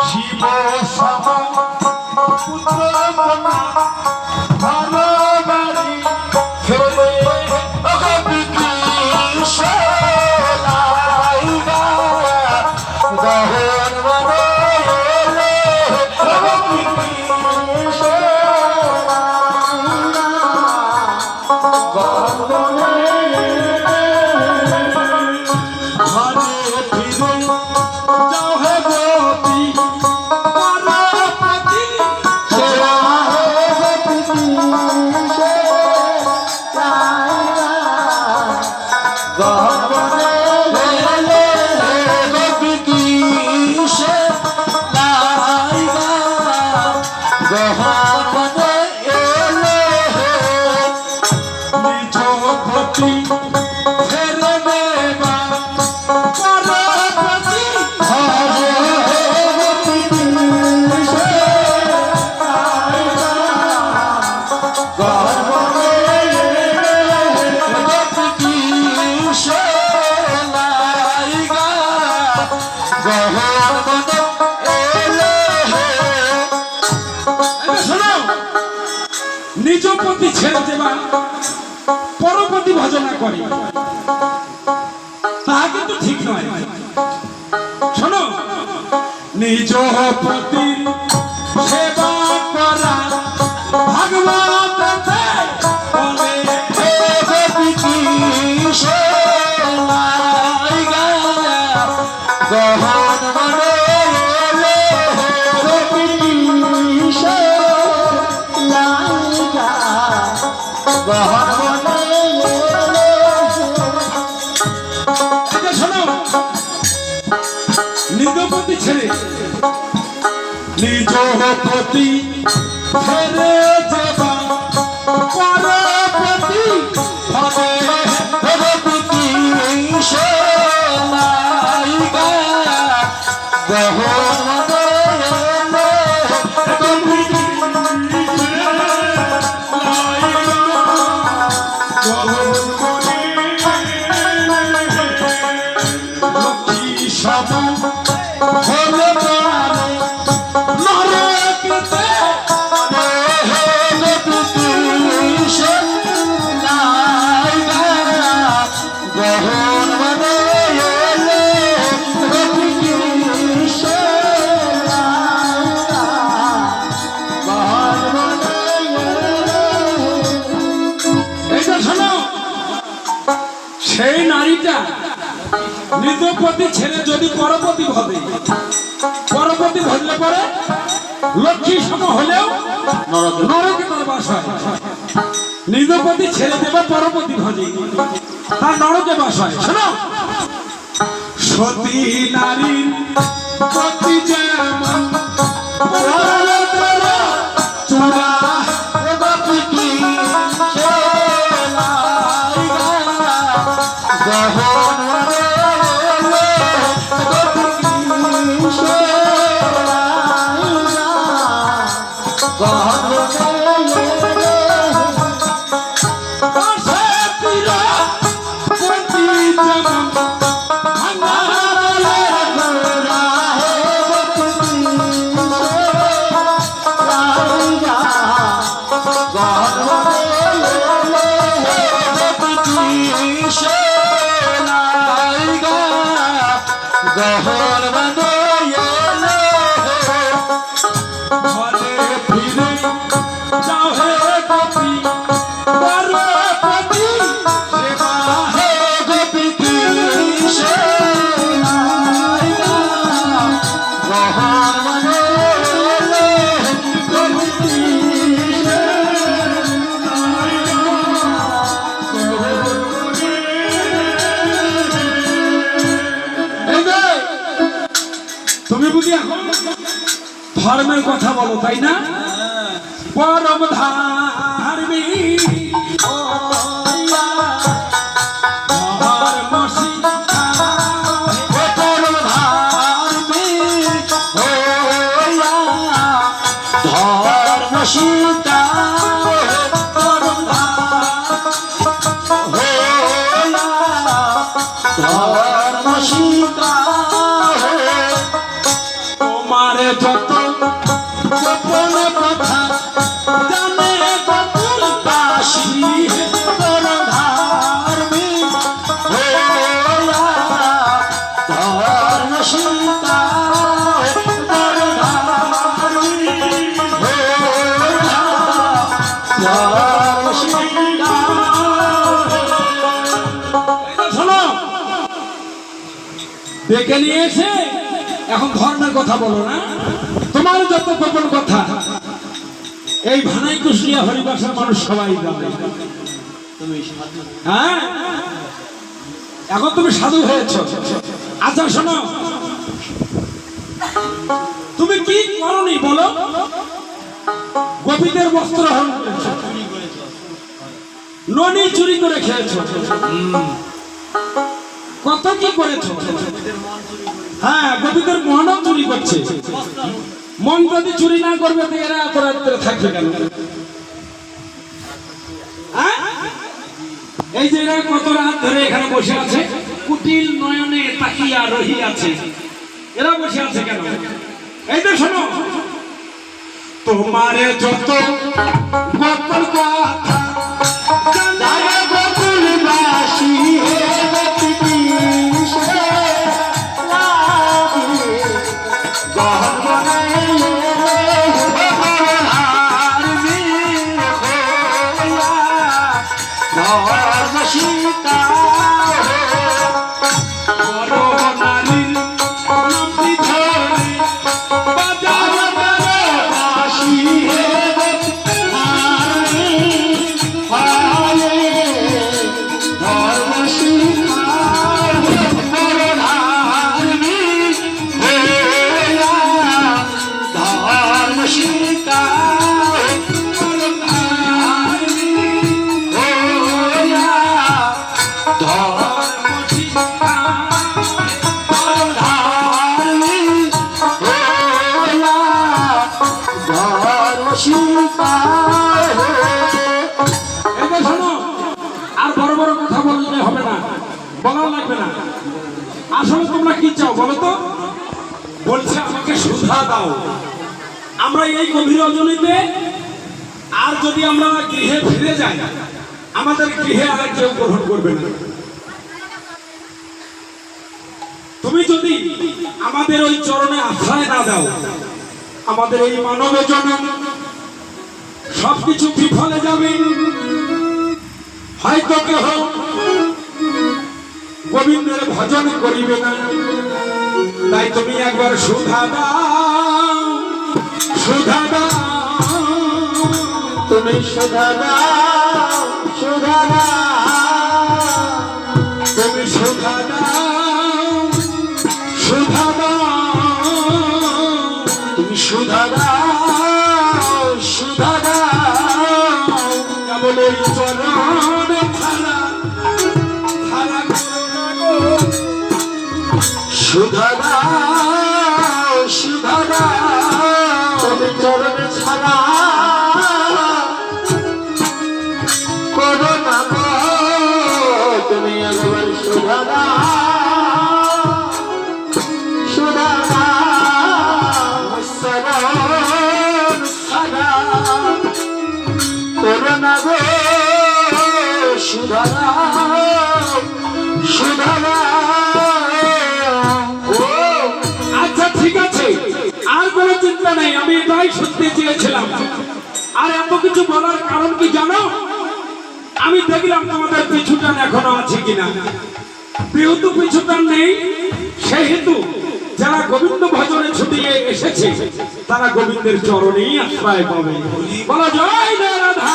শিব সম পুত্র কন্যা ভালো বাড়ি ফেলে গহন মানে নিজ প্রতি ছেড়ে দেবা পরপতি ভজনা করে তাহা কিন্তু ঠিক নয়। শোনো, নিজ প্রতি সেবা করা ভাগবত নিজ ছেড়ে নিজ প্রতি ছেড়ে যাবা পরপতি সেই নারীটা নিজ প্রতি ছেড়ে যদি পরপতি ভজে, পরপতি ভজলে পরে লক্ষ্মী সম হলেও নরকে তার বাস হয়। নিজ প্রতি ছেড়ে দেবে পরপতি ভজে, তার নরকে বাস হয়। শোনো, সতী নারী প্রতি যেমন চূড়া ধর্মের কথা বলো, তাই না? পরম ধার্মিক ধর্ম সীতা ধর্ম সীতা যত গোপন কথা জানে গোকুল বাসী ধার্মিক হইয়া ধর্ম সীতা শোনো, ডেকে নিয়ে এসে এখন ধর্মের কথা বলো না। তোমার যত গোপন কথা এই ভানাই কুশলিয়া হরিবাসার মানুষ সবাই জানে। হ্যাঁ, এখন তুমি সাধু হয়েছ। আচ্ছা শোনো, তুমি কি করনি বলো? গোপীদের বস্ত্র হরণ করেছ, ননি চুরি করে খেয়েছ, কত কি করেছ। হ্যাঁ, গোপীদের মনও চুরি করছে। মন যদি চুরি না করবে তো এরা এত রাত্রে থাকবে কেন? হ্যাঁ? এই যে এরা কত রাত ধরে এখানে বসে আছে, কুটিল নয়নে তাকিয়া রহি আছে, এরা বসে আছে কেন? এই তো শোনো, তোমারে যত গোপন কথা জানে গোকুল বাসী আর বড় বড় কথা বললে হবে না, বলা লাগবে না। আসলে তোমরা কি চাও বলো তো? বলছে আমাকে সুধা দাও। আমরা এই গভীর রজনীতে আর যদি আমরা গৃহে ফিরে যাই, আমাদের গৃহে আর কেউ গ্রহণ করবে না। তুমি যদি আমাদের ওই চরণে আশ্রয় না দাও, আমাদের এই মানব জনম সবকিছু বিফলে যাবে। হয়তো কেহ গোবিন্দের ভজন করিবে না। তাই তুমি একবার সুধা দাও, সুধা দাও, তুমি সুধা দাও, সুধা দাও, তুমি সুধা দাও, সুধা দাও, তুমি সুধা দাও, সুধা দাও, কেবল এই চরণে ধারা ধারা করুণা গো। সুধা দাও, সুধা দাও, তুমি চরণে ছাড়া করো না গো, তুমি একবার সুধা দাও, সুধা দাও, সরণ সাদা করো না গো, সুধা দাও, সুধা দাও। আচ্ছা ঠিক আছে, আর কোনো চিন্তা নেই, আমি এটাই শুনতে চেয়েছিলাম। আর এত কিছু বলার কারণ কি জানো? আমি দেখলাম তোমাদের পিছুটান এখনো আছে কিনা। যেহেতু পিছুটান নেই, সেহেতু যারা গোবিন্দ ভজনে ছুটিয়ে এসেছে তারা গোবিন্দের চরণেই আশ্রয় পাবে। বলা জয় জয় রাধা।